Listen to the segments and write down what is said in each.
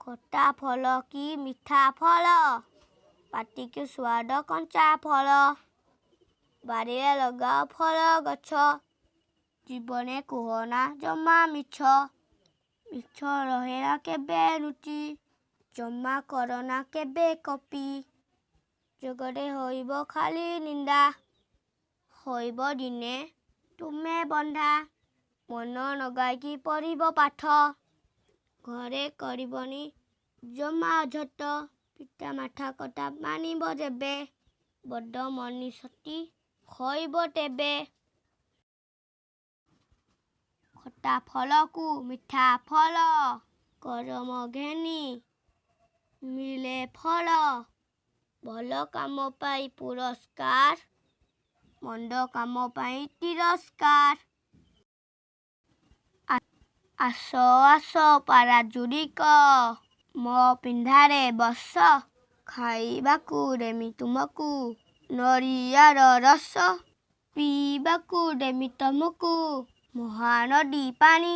ଖଟା ଫଳ କି ମିଠା ଫଳ, ପାଟିକୁ ସୁଆଦ କଞ୍ଚା ଫଳ, ବାରିରେ ଲଗାଅ ଫଳ ଗଛ, ଜୀବନେ କୁହନା ଜମା ମିଛ, ମିଛ ରହେନା କେବେ ରୁଚି, ଜମା କରନା କେବେ କପି, ଯୋଗରେ ହୋଇବ ଖାଲି ନିନ୍ଦା, ହୋଇବ ଦିନେ ତୁମେ ବନ୍ଧା, ମନ ନଗାଇକି ପଢ଼ିବ ପାଠ, ଘରେ କରିବନି ଜମା ଝଟ, ପିତା ମାଥା କଥା ମାନିବ ଯେବେ, ବଡ଼ ମଣିଷଟି ହୋଇବ ତେବେ। ଖଟା ଫଳକୁ ମିଠା ଫଳ, କରମ ଘେନି ମିଳେ ଫଳ, ଭଲ କାମ ପାଇଁ ପୁରସ୍କାର, ମନ୍ଦ କାମ ପାଇଁ ତିରସ୍କାର। ଆସ ଆସ ପାରାଜୁରିକ, ମୋ ପିଣ୍ଡାରେ ବସ, ଖାଇବାକୁ ଦେମି ତୁମକୁ ନଡ଼ିଆର ରସ, ପିଇବାକୁ ଦେମି ତମକୁ ମହାନଦୀ ପାଣି,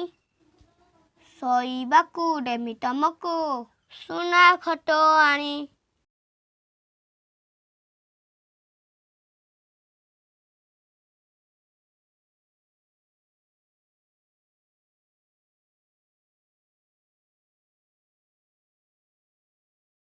ଶୋଇବାକୁ ଦେମି ତମକୁ ସୁନା ଖଟ ଆଣି।